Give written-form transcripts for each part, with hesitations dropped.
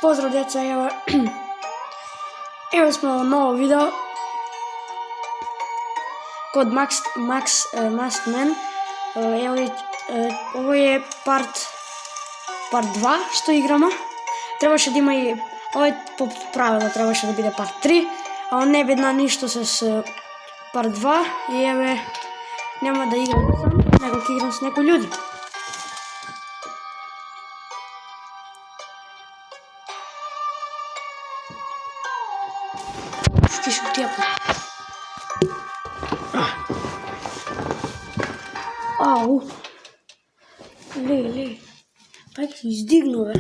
Поздрав деца, ево смо ново видео код Masked Man. Ово е парт 2 што играме. Требаше да има и овој по правило требаше да биде парт 3, а не бидна ништо с парт 2 и еве нема да играм сам, него ќе играм с некои луѓе. Вкиш тијапо. Ау. Ле. Пак се издигну, бе.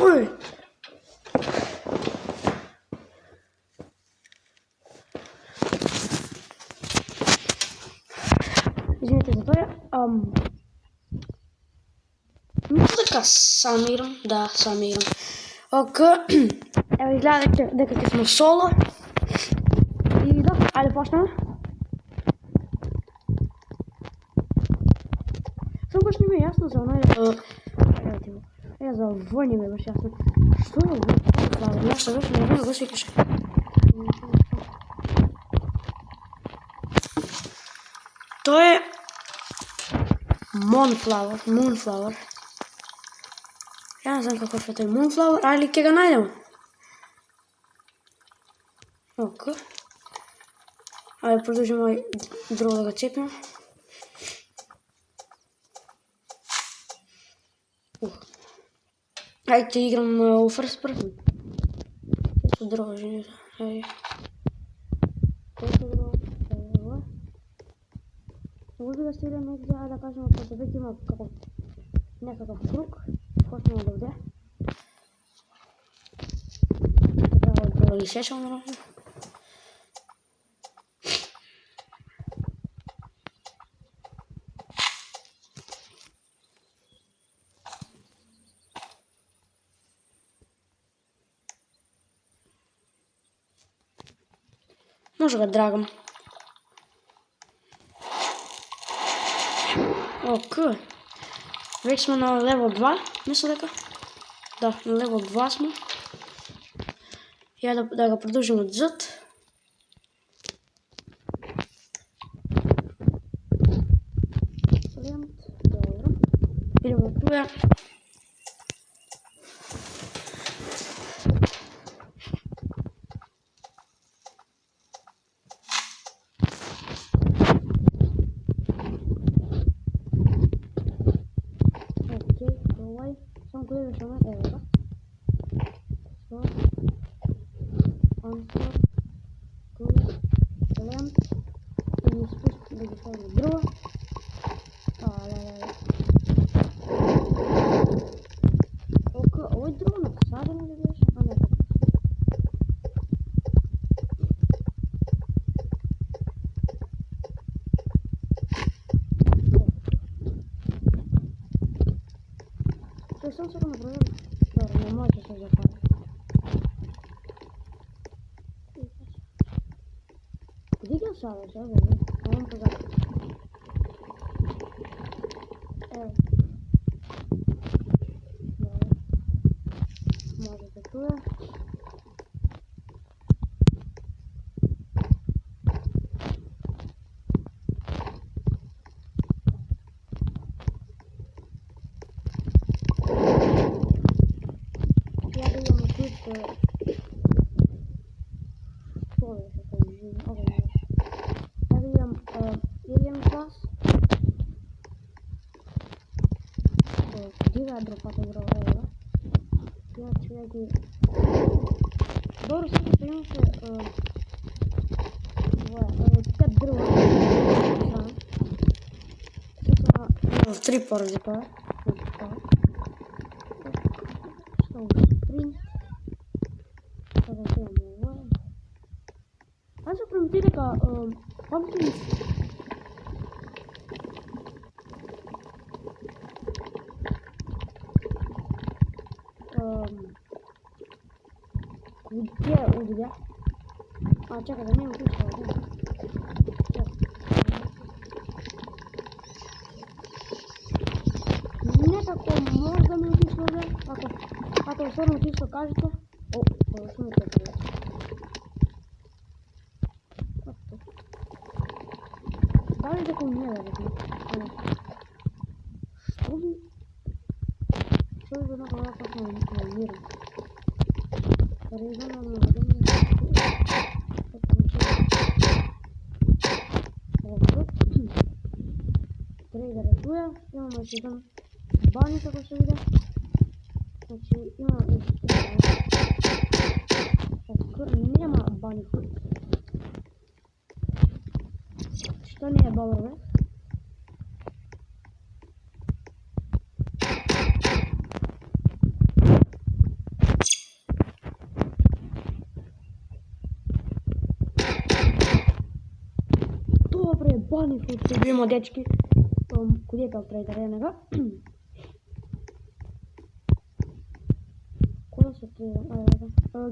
Ој. Извинете за тоа. Така сам играм, да, сам играм. Ево изгледа дека ќе сме соло. И да, ајде почнеме. Само баш не ми е јасно за оној... за овој не ми е баш јасно. Што е овој? Нешто баш не го свикаше. Тоа е... Moonflower. Ја не знам каков е тој Moonflower, али ќе го најдем. Ока. Ајде продолжиме овој друго да го цепим. Ајде ќе играм у first person. Што друго жените. Ајде. Може да стигнем негде, да кажем, ако веќе има некаков круг. Почнемо од овде. Треба да ги сечам наравно. Може да драгам. Ока. Веќе сме на левел 2, мисля дека. Да, на левел 2 сме. Ја да го продолжим од зад. Добро. Идемо туја. Само гледаш она, ево да. Answer, lamp, и не спусти да ги ставим друго. Ока, овој друго насадено да беше, а не така. Тој сам се го направил. Добро, не може да се запали. Куди ги оставаш, бе? Немам позад. Ево. Добро. Можете туја. Ја да имам тут... Тоа е што тој живи. Ја да имам Alien клас. Дига дропата бро, ево да. Ја човеки... Добро се што имаше... Пет дрва. Имам 3 поради тоа. Аз се промети дека Pumpkins где? А, чакай, да не е отишла. како можда ми отишле, ако стварно отишло кажете. О, што ми текне. Дали дека не да рекне. Што би едно кога почна на миру. Резано на водење. Треба да ресуја, имаме еден бани како што виде. Значи имаме нема бани фуд. Што не е добро, бе? Добре, бани фуд се биме дечки. Кудете ал трейдер е нега? Кога се трейдер? Ајде.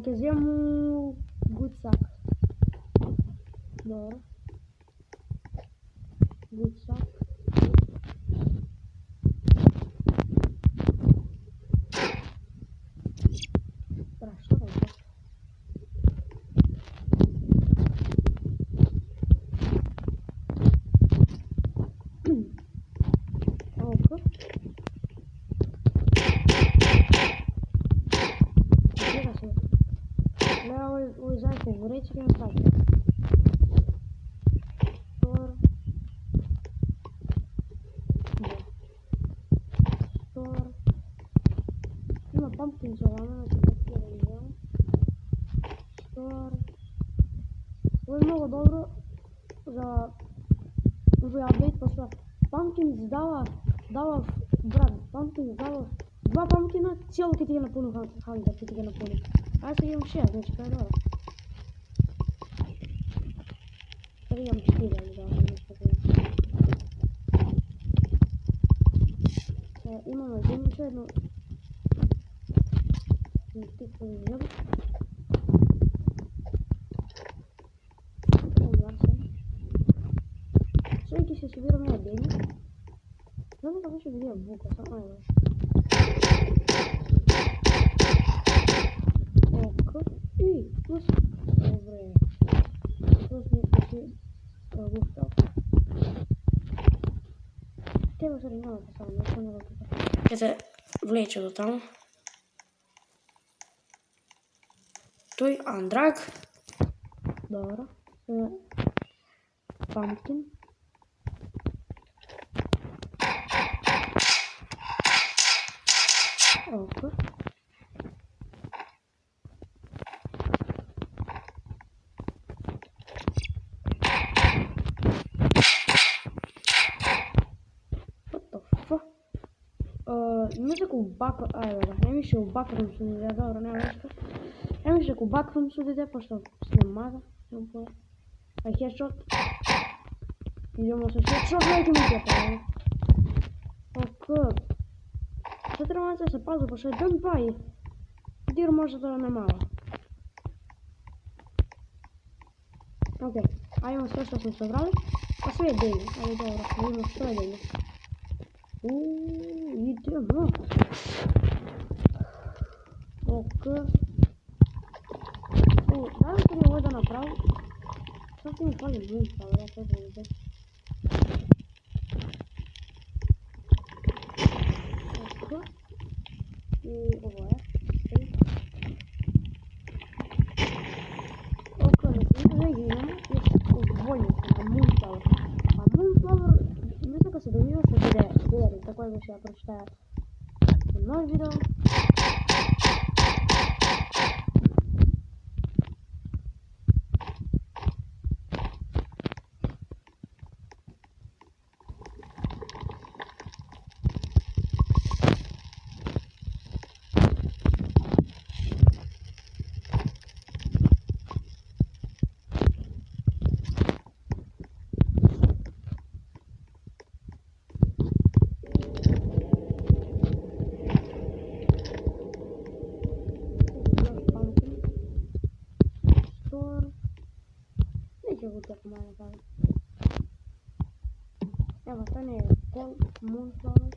Ќе зему good sack. Добро. Good sack. Што да е? Reći ga na Store. Store. Ima pumpkin za vama, Store. Ovo je mnogo dobro za ovaj update, pošto Pumpkin dava brad, Pumpkin dava 2 pumpkina, cijelo ќе ти ги напуни хандер, ќе ти ги напуни. Аз сега имам 6, значи това е добро. Сега имам 4, да, нещо такова. Имаме земличе, едно... Тихо да изгледа. Сега ќе се събираме на денис. Знам ли какво ще видя бука, само е лош. Плюс... Добре. Плюс ми си гуфтал. Треба се регнавате само, нещо не го тука. Ќе се влече до таму. Тој Андраг. Добро. Pumpkin. Око. Мисля, ако баквам... не ми ще обаквам с дете, добро, няма нещо. Не ми ще обаквам с дете, пошто снемага. Хедшот. Идемо с хедшот, лайки ми тепа. Око. Ще трябва да се паза, пошто еден бай. Дир може да намала. Окей, имам sve što sam sabrali. Pa sve je deli, ali dobro, vidimo što je deli. Idemo. Ok. Da li prije ovo da napravim? Sad ti mi fali bunta, ali ja to da vidim. Ok. I ovo je. Ok, da se imamo, još odvojnice na Moonflower. A Moonflower, mislim kad se dobiva se vidi, tako je više ja pročitaja novi video. Evo, stane Gold Moonflower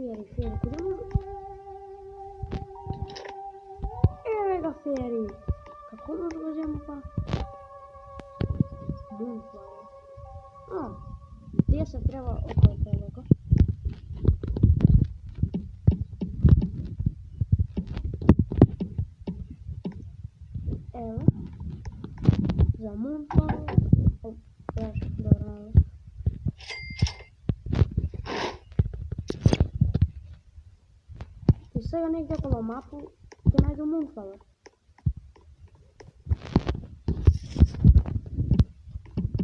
Фери, куди може? Еве га Фери. Како може да взема па? Moonflower. Gdje se treba okolo toga? Evo. Za Moonflower. Dobro. I сега negdje okolo mapu gdje najdu Moonflower.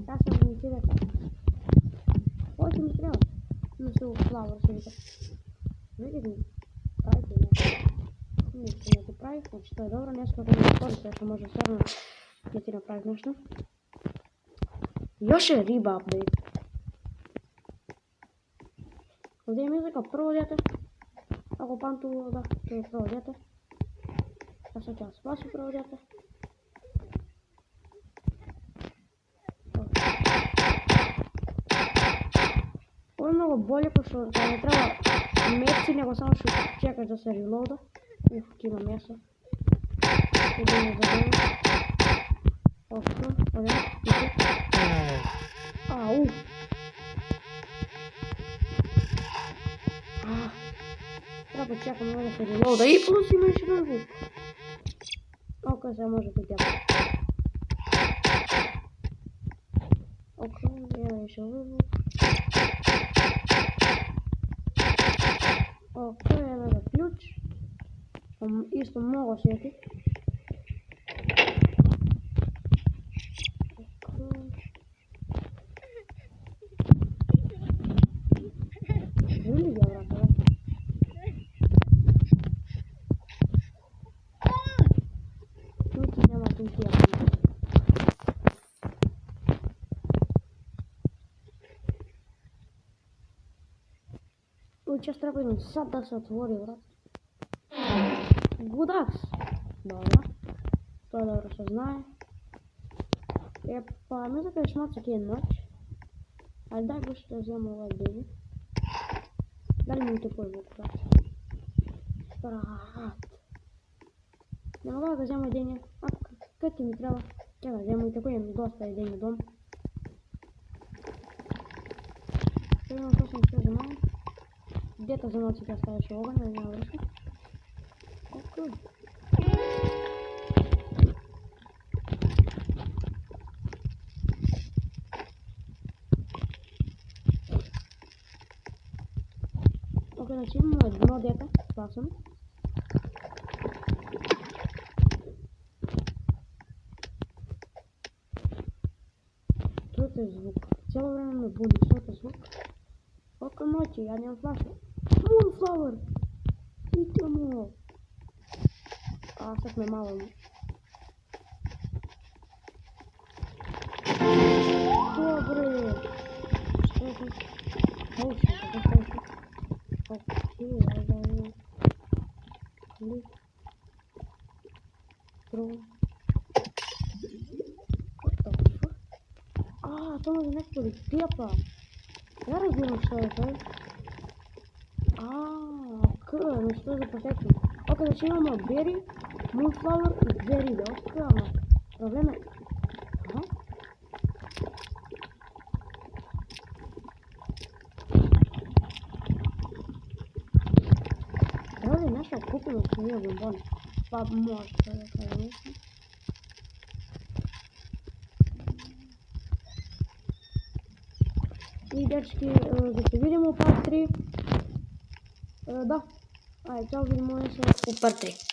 Ja sam mi ti rekao. Ovo će mi trebati. Mislim, flower se vidi. Vidite, pravite neki praviti, znači to je dobro, ne skoro ne koriste, što može stvarno neki napraviti nešto. Još je riba update. Ovdje je muzika prvo djete. Ako pamtu, da, to je prvo djete. A sad ja spasu prvo djete. Ovo je mnogo bolje, pošto ne treba meci, nego samo što čekaš da se reloada. Ima mjesto. Idemo za delo. Ovdje, au! Treba počekam da se reloada i plus ima još jedan zvuk. Ok, sad može biti jako. Ok, evo još ovaj zvuk. Ok, evo ga ključ. Isto mnogo svijeti. Vidite ga, vrata, da? Тут няма тунтия. Сейчас треба им сад да се отвори, брат. Гудакс. Добро. Тоа добро се знае. Па, не закажеш мацак е ноќ. Ali дай baš da uzmemo ovaj denje. Da li mi to pojmo krati? Brat. Ne mogu da uzmemo denje. A kad ti mi treba? Evo, uzmemo i tako imam dosta denje dom. Imam to sam sve zamalo. Где-то за ночь я ставишь огонь, я не знаю, вышел. Окей. Окей, начнем мы дно где-то, спасем. Что это звук? Целое время будет, что это звук? Около ночи, я не флашу. Moonflower! Идемо! А, sad me malo... Dobre! Što je to? Motion, kako je to? Okej, ajde imam... Klik... Throw... What the fuck? A, to može neko da tijepa! Ja razumijem što je to. Ok, nešto je za perfektno. Ok, znači imamo berry, moonflower i dve ribe. Ok, ono, probleme... Aha. Treba li nešto kupimo što nije bomboni? Pa možda da kada mislim. I dečki, da se vidimo u part 3. Da, ajde, čao, vidimo se u part 3.